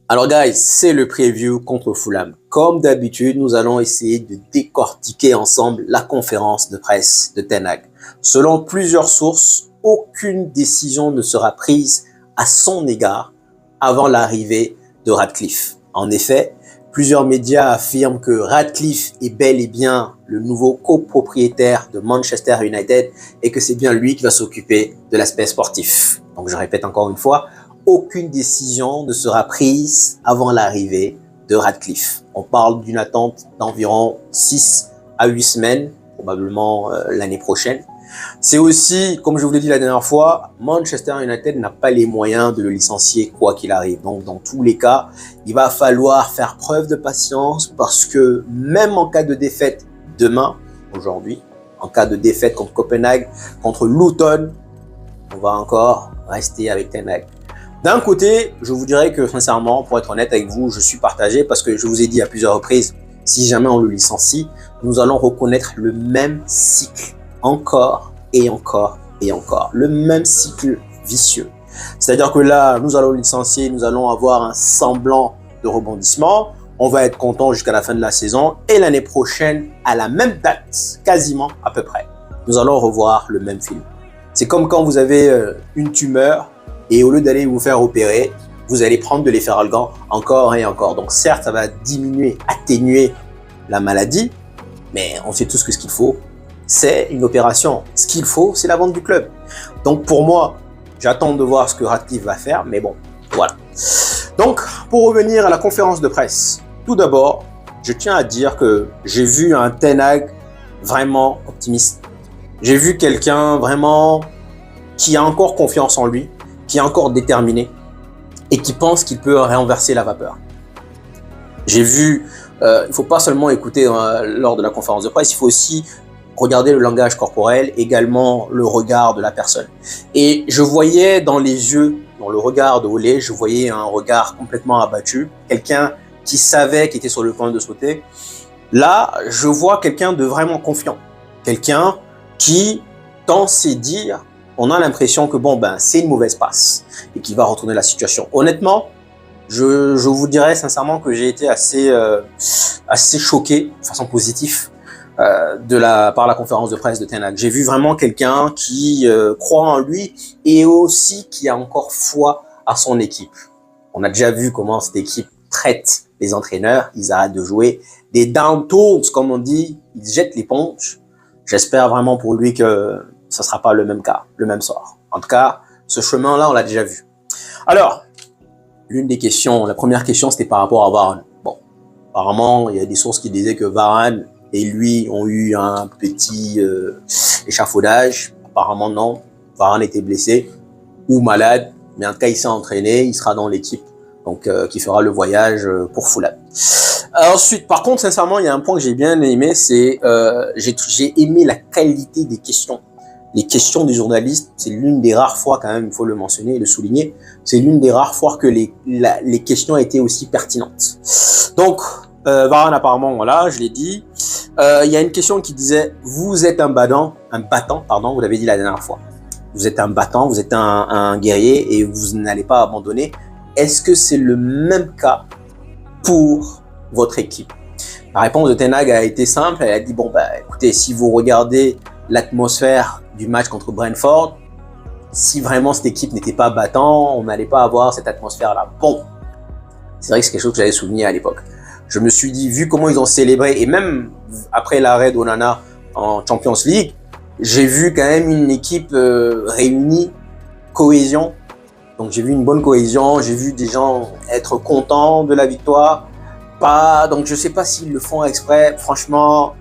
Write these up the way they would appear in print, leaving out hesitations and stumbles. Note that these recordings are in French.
Alors guys, c'est le preview contre Fulham. Comme d'habitude, nous allons essayer de décortiquer ensemble la conférence de presse de Ten Hag. Selon plusieurs sources, aucune décision ne sera prise à son égard avant l'arrivée de Ratcliffe. En effet, plusieurs médias affirment que Ratcliffe est bel et bien le nouveau copropriétaire de Manchester United et que c'est bien lui qui va s'occuper de l'aspect sportif. Donc je répète encore une fois, aucune décision ne sera prise avant l'arrivée de Ratcliffe. On parle d'une attente d'environ 6 à 8 semaines, probablement l'année prochaine. C'est aussi, comme je vous l'ai dit la dernière fois, Manchester United n'a pas les moyens de le licencier quoi qu'il arrive. Donc dans tous les cas, il va falloir faire preuve de patience parce que même en cas de défaite demain, aujourd'hui, en cas de défaite contre Copenhague, contre Luton, on va encore rester avec Ten Hag. D'un côté, je vous dirais que sincèrement, pour être honnête avec vous, je suis partagé parce que je vous ai dit à plusieurs reprises, si jamais on le licencie, nous allons reconnaître le même cycle, encore et encore et encore, le même cycle vicieux. C'est-à-dire que là, nous allons le licencier, nous allons avoir un semblant de rebondissement, on va être content jusqu'à la fin de la saison et l'année prochaine, à la même date, quasiment à peu près, nous allons revoir le même film. C'est comme quand vous avez une tumeur, et au lieu d'aller vous faire opérer, vous allez prendre de l'efferalgan encore et encore. Donc certes, ça va diminuer, atténuer la maladie, mais on sait tous que ce qu'il faut, c'est une opération. Ce qu'il faut, c'est la vente du club. Donc pour moi, j'attends de voir ce que Ratcliffe va faire, mais bon, voilà. Donc, pour revenir à la conférence de presse, tout d'abord, je tiens à dire que j'ai vu un Ten Hag vraiment optimiste. J'ai vu quelqu'un vraiment qui a encore confiance en lui, qui est encore déterminé et qui pense qu'il peut renverser la vapeur. J'ai vu, il ne faut pas seulement écouter lors de la conférence de presse, il faut aussi regarder le langage corporel, également le regard de la personne. Et je voyais dans les yeux, dans le regard de Ole, je voyais un regard complètement abattu, quelqu'un qui savait qu'il était sur le point de sauter. Là, je vois quelqu'un de vraiment confiant, quelqu'un qui, dans ses dires, on a l'impression que c'est une mauvaise passe et qu'il va retourner la situation. Honnêtement, je vous dirais sincèrement que j'ai été assez choqué de façon positive par la conférence de presse de Ten Hag. J'ai vu vraiment quelqu'un qui croit en lui et aussi qui a encore foi à son équipe. On a déjà vu comment cette équipe traite les entraîneurs. Ils arrêtent de jouer des down tools, comme on dit. Ils jettent l'éponge. J'espère vraiment pour lui que ça sera pas le même cas, le même sort. En tout cas, ce chemin-là, on l'a déjà vu. Alors, l'une des questions, la première question, c'était par rapport à Varane. Bon, apparemment, il y a des sources qui disaient que Varane et lui ont eu un petit échafaudage. Apparemment, non. Varane était blessé ou malade, mais en tout cas, il s'est entraîné, il sera dans l'équipe, donc qui fera le voyage pour Fulham. Ensuite, par contre, sincèrement, il y a un point que j'ai bien aimé, c'est j'ai aimé la qualité des questions. Les questions des journalistes, c'est l'une des rares fois, quand même, il faut le mentionner et le souligner, c'est l'une des rares fois que les questions étaient aussi pertinentes. Donc, Varane, apparemment, voilà, je l'ai dit. Il y a une question qui disait, vous êtes un battant, vous l'avez dit la dernière fois. Vous êtes un battant, vous êtes un guerrier et vous n'allez pas abandonner. Est-ce que c'est le même cas pour votre équipe? La réponse de Ten Hag a été simple, elle a dit, écoutez, si vous regardez l'atmosphère du match contre Brentford, si vraiment cette équipe n'était pas battant, on n'allait pas avoir cette atmosphère-là. Bon, c'est vrai que c'est quelque chose que j'avais souligné à l'époque. Je me suis dit, vu comment ils ont célébré, et même après l'arrêt d'Onana en Champions League, j'ai vu quand même une équipe réunie, cohésion. Donc j'ai vu une bonne cohésion, j'ai vu des gens être contents de la victoire. Donc je sais pas s'ils le font exprès, franchement.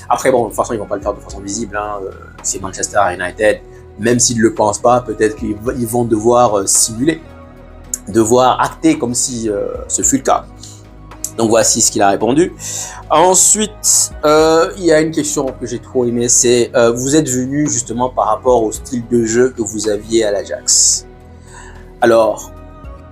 Après de toute façon ils vont pas le faire de façon visible, hein. C'est Manchester United, même s'ils le pensent pas, peut-être qu'ils vont devoir simuler, devoir acter comme si ce fut le cas. Donc voici ce qu'il a répondu. Ensuite, il y a une question que j'ai trop aimée, c'est vous êtes venu justement par rapport au style de jeu que vous aviez à l'Ajax. Alors,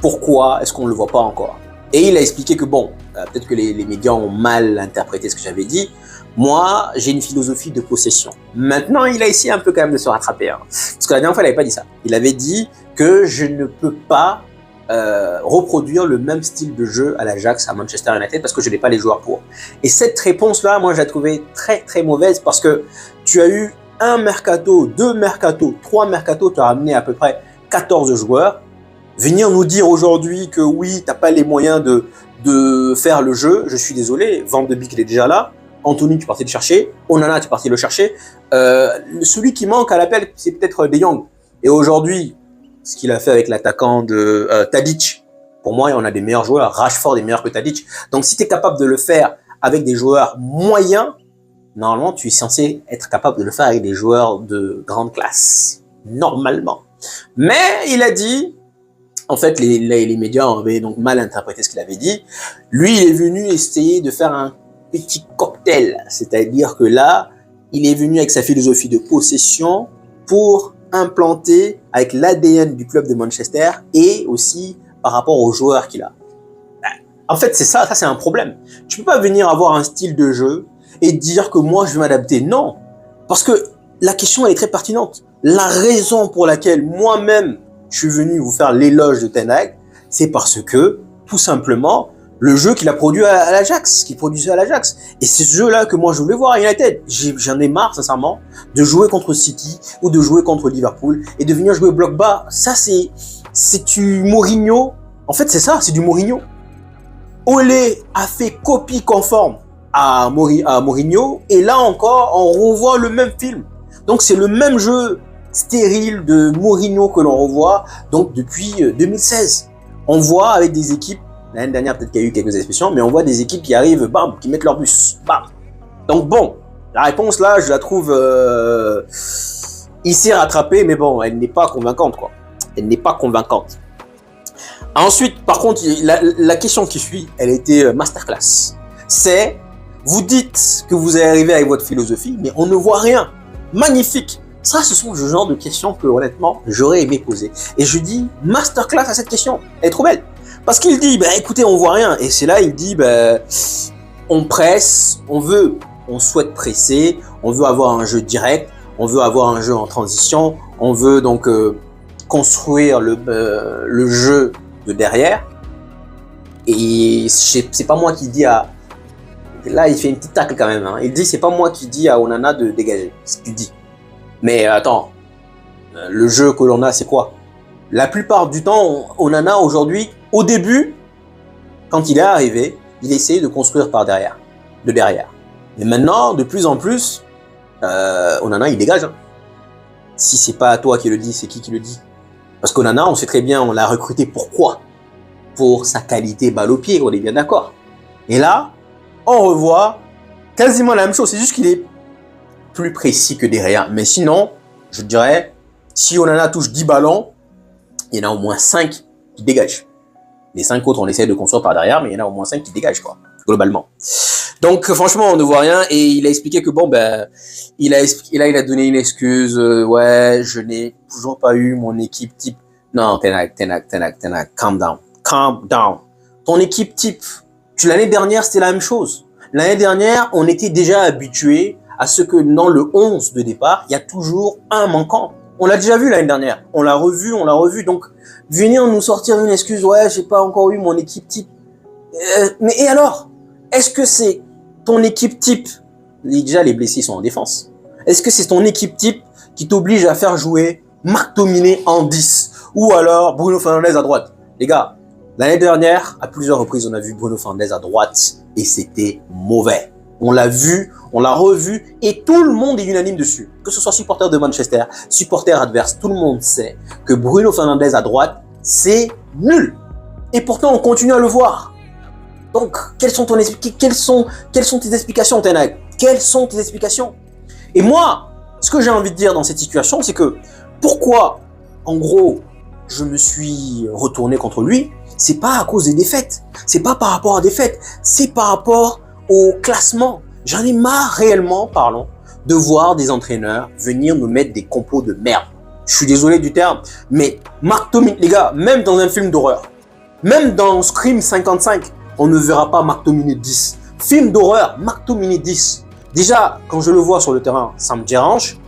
pourquoi est-ce qu'on ne le voit pas encore? Et il a expliqué que peut-être que les médias ont mal interprété ce que j'avais dit. Moi, j'ai une philosophie de possession. Maintenant, il a essayé un peu quand même de se rattraper. Hein. Parce que la dernière fois, il n'avait pas dit ça. Il avait dit que je ne peux pas reproduire le même style de jeu à l'Ajax, à Manchester United, parce que je n'ai pas les joueurs pour. Et cette réponse-là, moi, je l'ai trouvée très, très mauvaise parce que tu as eu un mercato, 2 mercatos, 3 mercatos, tu as ramené à peu près 14 joueurs. Venir nous dire aujourd'hui que oui, tu n'as pas les moyens de faire le jeu, je suis désolé, Van de Beek, il est déjà là. Anthony, tu partais le chercher. Onana, tu partais le chercher. Celui qui manque à l'appel, c'est peut-être De Jong. Et aujourd'hui, ce qu'il a fait avec l'attaquant de Tadic, pour moi, on a des meilleurs joueurs. Rashford est meilleur que Tadic. Donc, si tu es capable de le faire avec des joueurs moyens, normalement, tu es censé être capable de le faire avec des joueurs de grande classe. Normalement. Mais il a dit, en fait, les médias avaient donc mal interprété ce qu'il avait dit. Lui, il est venu essayer de faire un petit cocktail. C'est-à-dire que là, il est venu avec sa philosophie de possession pour implanté avec l'ADN du club de Manchester et aussi par rapport aux joueurs qu'il a. En fait, c'est ça c'est un problème. Tu peux pas venir avoir un style de jeu et dire que moi je vais m'adapter. Non, parce que la question elle est très pertinente. La raison pour laquelle moi-même je suis venu vous faire l'éloge de Ten Hag, c'est parce que tout simplement le jeu qu'il a produit à l'Ajax, qu'il produisait à l'Ajax. Et c'est ce jeu-là que moi je voulais voir à United. J'en ai marre, sincèrement, de jouer contre City ou de jouer contre Liverpool et de venir jouer bloc bas. Ça, c'est du Mourinho. En fait, c'est ça, c'est du Mourinho. Olé a fait copie conforme à Mourinho et là encore, on revoit le même film. Donc, c'est le même jeu stérile de Mourinho que l'on revoit donc depuis 2016. On voit avec des équipes. L'année dernière, peut-être qu'il y a eu quelques exceptions, mais on voit des équipes qui arrivent, bam, qui mettent leur bus, bam. Donc bon, la réponse là, je la trouve ici rattrapée, mais bon, elle n'est pas convaincante, quoi. Elle n'est pas convaincante. Ensuite, par contre, la question qui suit, elle était masterclass. C'est, vous dites que vous allez arriver avec votre philosophie, mais on ne voit rien. Magnifique. Ça, ce sont le genre de questions que, honnêtement, j'aurais aimé poser. Et je dis masterclass à cette question. Elle est trop belle. Parce qu'il dit, bah, écoutez, on voit rien. Et c'est là, il dit, bah, on presse, on souhaite presser, on veut avoir un jeu direct, on veut avoir un jeu en transition, on veut donc construire le jeu de derrière. Et c'est pas moi qui dis à... Là, il fait une petite tacle quand même. Hein. Il dit, c'est pas moi qui dis à Onana de dégager. C'est ce que tu dis. Mais attends, le jeu que l'on a, c'est quoi? La plupart du temps, Onana aujourd'hui, au début, quand il est arrivé, il essayait de construire par derrière, de derrière. Mais maintenant, de plus en plus, Onana, il dégage. Hein. Si c'est pas toi qui le dis, c'est qui le dit? Parce qu'Onana, on sait très bien, on l'a recruté pourquoi? Pour sa qualité balle au pied, on est bien d'accord. Et là, on revoit quasiment la même chose, c'est juste qu'il est plus précis que derrière. Mais sinon, je dirais, si Onana touche 10 ballons, il y en a au moins 5 qui dégagent. Les 5 autres, on essaie de construire par derrière, mais il y en a au moins 5 qui dégagent, quoi, globalement. Donc, franchement, on ne voit rien. Et il a expliqué que, bon, ben, il a donné une excuse. Ouais, je n'ai toujours pas eu mon équipe type. Non, Ten Hag, calm down. Ton équipe type, l'année dernière, c'était la même chose. L'année dernière, on était déjà habitué à ce que dans le 11 de départ, il y a toujours un manquant. On l'a déjà vu l'année dernière. On l'a revu. Donc, venir nous sortir une excuse, ouais, j'ai pas encore eu mon équipe type. Mais et alors? Est-ce que c'est ton équipe type? Déjà, les blessés sont en défense. Est-ce que c'est ton équipe type qui t'oblige à faire jouer McTominay en 10? Ou alors Bruno Fernandes à droite? Les gars, l'année dernière, à plusieurs reprises, on a vu Bruno Fernandes à droite et c'était mauvais. On l'a vu, on l'a revu et tout le monde est unanime dessus. Que ce soit supporter de Manchester, supporter adverse, tout le monde sait que Bruno Fernandes à droite, c'est nul. Et pourtant, on continue à le voir. Donc, quelles sont tes explications, Ten Hag? Quelles sont tes explications? Et moi, ce que j'ai envie de dire dans cette situation, c'est que pourquoi, en gros, je me suis retourné contre lui, c'est pas à cause des défaites. C'est pas par rapport à des défaites. C'est par rapport au classement. J'en ai marre réellement, parlons, de voir des entraîneurs venir nous mettre des compos de merde. Je suis désolé du terme, mais McTominay, les gars, même dans un film d'horreur, même dans Scream 55, on ne verra pas McTominay 10. Film d'horreur, McTominay 10. Déjà, quand je le vois sur le terrain, ça me dérange.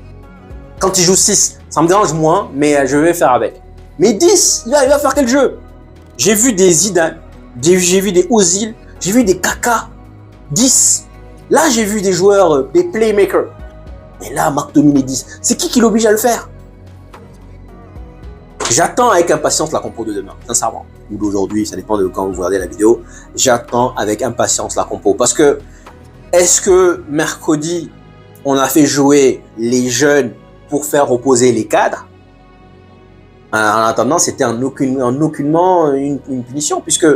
Quand il joue 6, ça me dérange moins, mais je vais faire avec. Mais 10, il va faire quel jeu? J'ai vu des Zidane, j'ai vu des Ozil, j'ai vu des Kaka, 10. Là, j'ai vu des joueurs, des playmakers. Mais là, McTominay 10, c'est qui l'oblige à le faire? J'attends avec impatience la compo de demain, sincèrement. Ou d'aujourd'hui, ça dépend de quand vous regardez la vidéo. J'attends avec impatience la compo. Parce que, est-ce que mercredi, on a fait jouer les jeunes pour faire reposer les cadres? En attendant, c'était aucunement une punition, puisque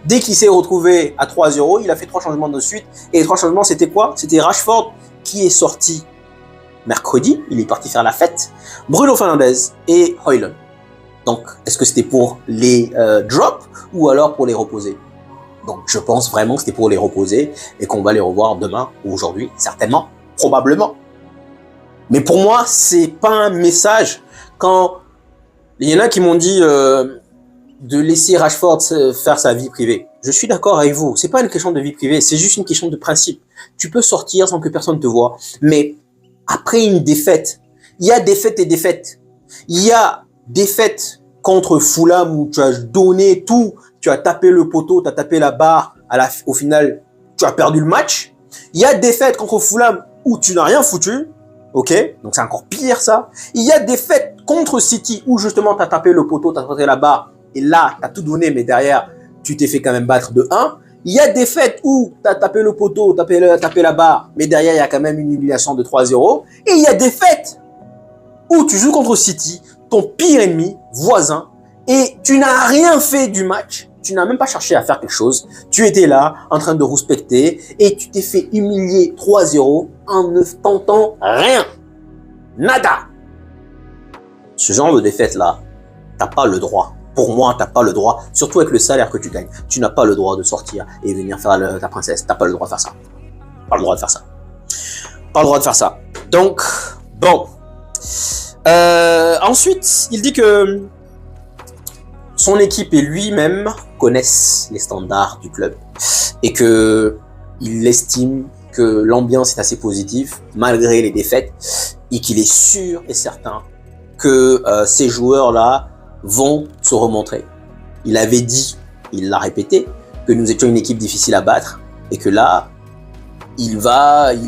dès qu'il s'est retrouvé à 3-0, il a fait 3 changements de suite. Et les 3 changements, c'était quoi? C'était Rashford qui est sorti mercredi, il est parti faire la fête, Bruno Fernandes et Højlund. Donc, est-ce que c'était pour les drop ou alors pour les reposer? Donc, je pense vraiment que c'était pour les reposer et qu'on va les revoir demain ou aujourd'hui, certainement, probablement. Mais pour moi, c'est pas un message quand il y en a qui m'ont dit de laisser Rashford faire sa vie privée. Je suis d'accord avec vous. C'est pas une question de vie privée, c'est juste une question de principe. Tu peux sortir sans que personne te voie, mais après une défaite, il y a défaite et défaite. Il y a défaite contre Fulham où tu as donné tout, tu as tapé le poteau, tu as tapé la barre, au final, tu as perdu le match. Il y a défaite contre Fulham où tu n'as rien foutu. Ok, donc c'est encore pire ça. Il y a défaite contre City où justement tu as tapé le poteau, tu as tapé la barre et là tu as tout donné mais derrière tu t'es fait quand même battre de 1. Il y a défaite où tu as tapé le poteau, tapé la barre mais derrière il y a quand même une humiliation de 3-0. Et il y a défaite où tu joues contre City, ton pire ennemi, voisin, et tu n'as rien fait du match. Tu n'as même pas cherché à faire quelque chose. Tu étais là, en train de rouspecter, et tu t'es fait humilier 3-0 en ne tentant rien. Nada. Ce genre de défaite-là, t'as pas le droit. Pour moi, t'as pas le droit, surtout avec le salaire que tu gagnes. Tu n'as pas le droit de sortir et venir faire ta princesse. T'as pas le droit de faire ça. Pas le droit de faire ça. Pas le droit de faire ça. Donc, bon. Ensuite, il dit que son équipe et lui-même connaissent les standards du club et que il estime que l'ambiance est assez positive malgré les défaites et qu'il est sûr et certain que ces joueurs-là vont se remontrer. Il avait dit, il l'a répété, que nous étions une équipe difficile à battre et que là, il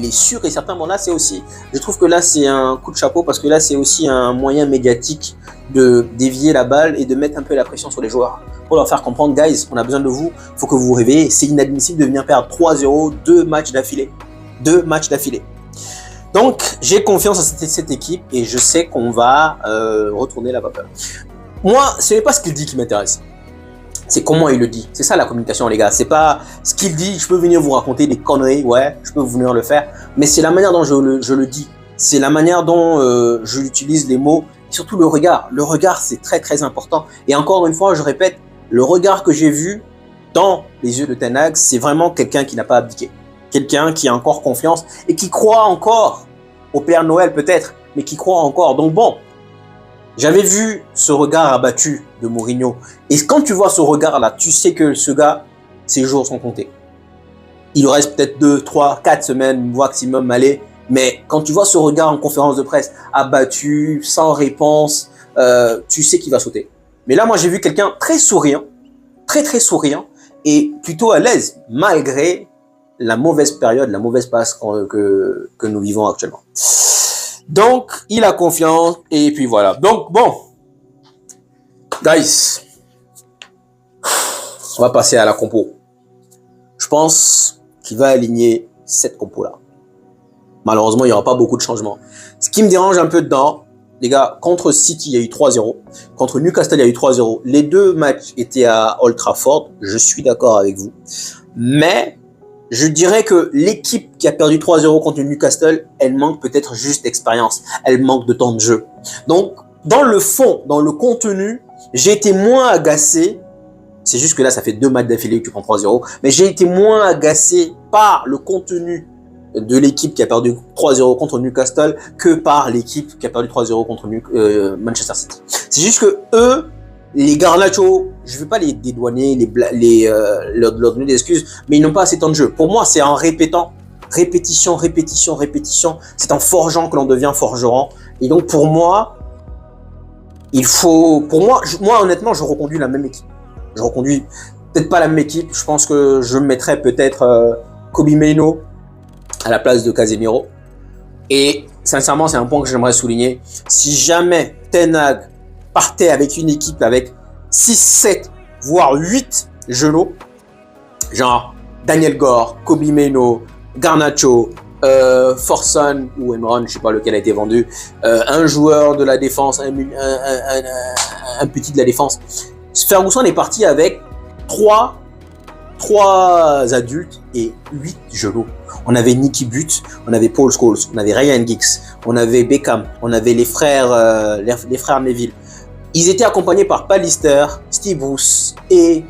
est sûr et certain. Bon là, c'est aussi, je trouve que là, c'est un coup de chapeau parce que là, c'est aussi un moyen médiatique de dévier la balle et de mettre un peu la pression sur les joueurs pour leur faire comprendre, guys, on a besoin de vous, il faut que vous vous réveillez. C'est inadmissible de venir perdre 3-0, 2 matchs d'affilée. 2 matchs d'affilée. Donc, j'ai confiance en cette équipe et je sais qu'on va retourner la vapeur. Moi, ce n'est pas ce qu'il dit qui m'intéresse. C'est comment il le dit. C'est ça la communication, les gars. C'est pas ce qu'il dit. Je peux venir vous raconter des conneries, ouais, je peux venir le faire. Mais c'est la manière dont je le dis. C'est la manière dont je utilise les mots. Et surtout le regard. Le regard, c'est très très important. Et encore une fois, je répète, le regard que j'ai vu dans les yeux de Ten Hag, c'est vraiment quelqu'un qui n'a pas abdiqué. Quelqu'un qui a encore confiance et qui croit encore au Père Noël peut-être, mais qui croit encore. Donc bon, j'avais vu ce regard abattu de Mourinho. Et quand tu vois ce regard-là, tu sais que ce gars, ses jours sont comptés. Il reste peut-être 2, 3, 4 semaines maximum, allez. Mais quand tu vois ce regard en conférence de presse, abattu, sans réponse, tu sais qu'il va sauter. Mais là, moi, j'ai vu quelqu'un très souriant, très très souriant, et plutôt à l'aise, malgré la mauvaise période, la mauvaise passe que nous vivons actuellement. Donc, il a confiance, et puis voilà. Donc, bon, guys, on va passer à la compo. Je pense qu'il va aligner cette compo-là. Malheureusement, il n'y aura pas beaucoup de changements. Ce qui me dérange un peu dedans, les gars, contre City, il y a eu 3-0. Contre Newcastle, il y a eu 3-0. Les 2 matchs étaient à Old Trafford. Je suis d'accord avec vous. Mais je dirais que l'équipe qui a perdu 3-0 contre Newcastle, elle manque peut-être juste d'expérience. Elle manque de temps de jeu. Donc, dans le fond, dans le contenu, j'ai été moins agacé. C'est juste que là, ça fait 2 matchs d'affilée que tu prends 3-0. Mais j'ai été moins agacé par le contenu de l'équipe qui a perdu 3-0 contre Newcastle que par l'équipe qui a perdu 3-0 contre Manchester City. C'est juste que eux, les Garnacho, je ne vais pas les dédouaner, leur donner des excuses, mais ils n'ont pas assez de temps de jeu. Pour moi, c'est en répétant, répétition, c'est en forgeant que l'on devient forgeron. Et donc pour moi, moi honnêtement, je reconduis la même équipe. Je reconduis peut-être pas la même équipe. Je pense que je mettrais peut-être Kobe Maino à la place de Casemiro. Et sincèrement, c'est un point que j'aimerais souligner. Si jamais Ten Hag partait avec une équipe avec 6, 7, voire 8 genoux, genre Daniel Gore, Kobe Maino, Garnacho, Forson ou Emron, je sais pas lequel a été vendu, un joueur de la défense, un petit de la défense. Ferguson est parti avec 3 adultes et 8 genoux. On avait Nicky Butt, on avait Paul Scholes, on avait Ryan Giggs, on avait Beckham, on avait les frères Neville. Ils étaient accompagnés par Pallister, Steve Bruce et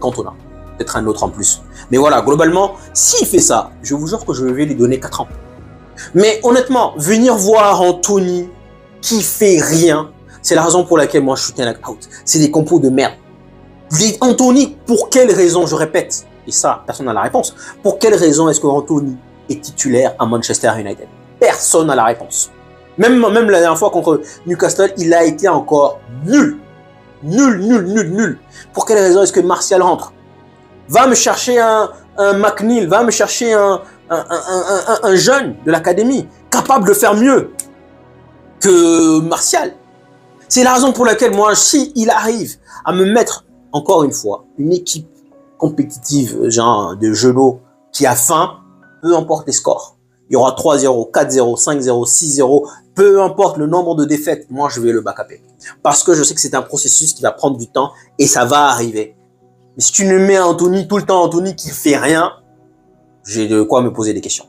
Cantona. Peut-être un autre en plus. Mais voilà, globalement, s'il fait ça, je vous jure que je vais lui donner 4 ans. Mais honnêtement, venir voir Anthony qui fait rien, c'est la raison pour laquelle moi je suis Ten Hag out. C'est des compos de merde. Anthony, pour quelle raison, je répète, et ça, personne n'a la réponse, pour quelle raison est-ce que Anthony est titulaire à Manchester United? Personne n'a la réponse. Même la dernière fois contre Newcastle, il a été encore nul. Nul. Pour quelle raison est-ce que Martial rentre? Va me chercher un McNeil, va me chercher un jeune de l'académie, capable de faire mieux que Martial. C'est la raison pour laquelle moi, si il arrive à me mettre, encore une fois, une équipe compétitive, genre de genoux, qui a faim, peu importe les scores. Il y aura 3-0, 4-0, 5-0, 6-0, peu importe le nombre de défaites, moi je vais le backuper. Parce que je sais que c'est un processus qui va prendre du temps et ça va arriver. Mais si tu ne mets Anthony tout le temps, Anthony qui fait rien, j'ai de quoi me poser des questions.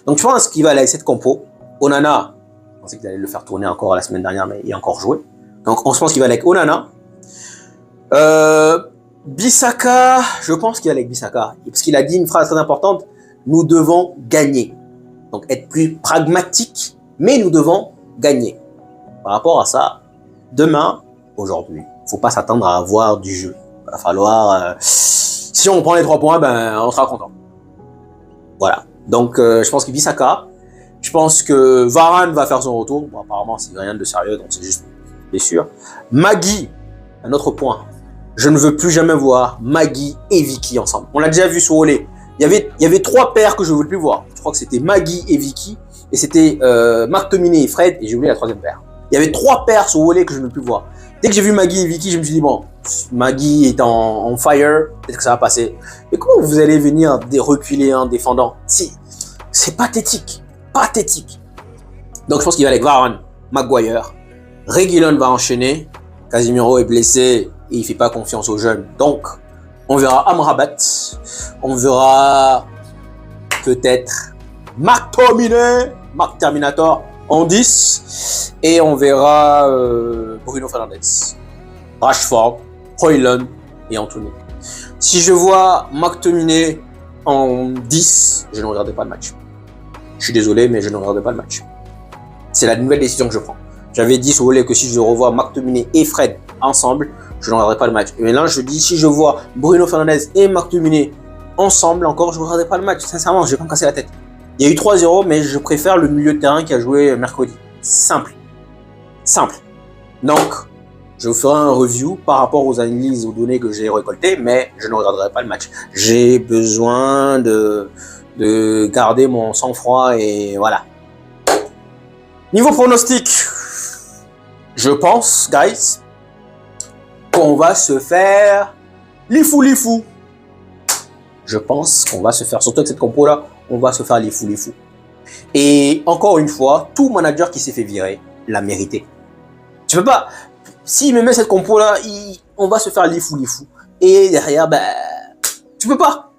Donc je pense qu'il va aller avec cette compo. Onana, je pensais qu'il allait le faire tourner encore la semaine dernière, mais il a encore joué. Donc on se pense qu'il va aller avec Onana. Bissaka, je pense qu'il va aller avec Bissaka. Parce qu'il a dit une phrase très importante, nous devons gagner. Donc être plus pragmatique, mais nous devons gagner. Par rapport à ça, demain, aujourd'hui, faut pas s'attendre à avoir du jeu. Il va falloir, si on prend les 3 points, ben on sera content. Voilà. Donc je pense que Bissaka, je pense que Varane va faire son retour. Bon, apparemment c'est rien de sérieux, donc c'est juste blessure. Magui, un autre point. Je ne veux plus jamais voir Magui et Vicky ensemble. On l'a déjà vu sur Olé. Il y avait 3 paires que je ne veux plus voir. Je crois que c'était Magui et Vicky, et c'était McTominay et Fred, et j'ai oublié la 3e paire. Il y avait 3 paires sur Olé que je ne veux plus voir. Dès que j'ai vu Magui et Vicky, je me suis dit, bon, Magui est en fire, peut-être que ça va passer. Mais comment vous allez venir reculer en défendant? Si, c'est pathétique. Pathétique. Donc je pense qu'il va avec Varane, Maguire. Reguilon va enchaîner. Casemiro est blessé et il fait pas confiance aux jeunes. Donc, on verra Amrabat. On verra peut-être McTominay, Mark Terminator en 10. Et on verra Bruno Fernandes, Rashford, Højlund et Anthony. Si je vois McTominay en 10, je ne regarderai pas le match. Je suis désolé, mais je ne regarderai pas le match. C'est la nouvelle décision que je prends. J'avais dit sur Olé que si je revois McTominay et Fred ensemble, je ne regarderai pas le match. Et maintenant, je dis si je vois Bruno Fernandes et McTominay ensemble encore, je ne regarderai pas le match. Sincèrement, je ne vais pas me casser la tête. Il y a eu 3-0, mais je préfère le milieu de terrain qui a joué mercredi. Simple. Donc, je vous ferai un review par rapport aux analyses, aux données que j'ai récoltées, mais je ne regarderai pas le match. J'ai besoin de garder mon sang-froid et voilà. Niveau pronostic, je pense, guys, qu'on va se faire l'ifou. Je pense qu'on va se faire, surtout avec cette compo-là, on va se faire l'ifou. Et encore une fois, tout manager qui s'est fait virer l'a mérité. Tu peux pas, s'il me met cette compo-là, on va se faire l'ifou. Et derrière, ben, tu peux pas.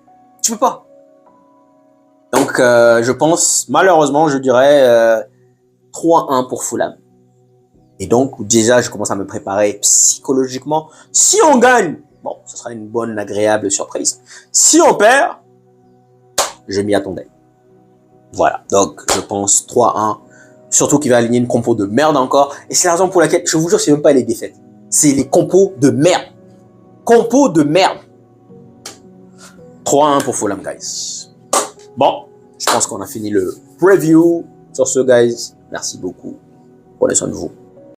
Donc, je pense, malheureusement, je dirais 3-1 pour Fulham. Et donc, déjà, je commence à me préparer psychologiquement. Si on gagne, bon, ce sera une bonne, agréable surprise. Si on perd, je m'y attendais. Voilà, donc je pense 3-1. Surtout qu'il va aligner une compo de merde encore. Et c'est la raison pour laquelle, je vous jure, c'est même pas les défaites. C'est les compos de merde. 3-1 pour Fulham, guys. Bon, je pense qu'on a fini le preview. Sur ce, guys, merci beaucoup. Prenez soin de vous.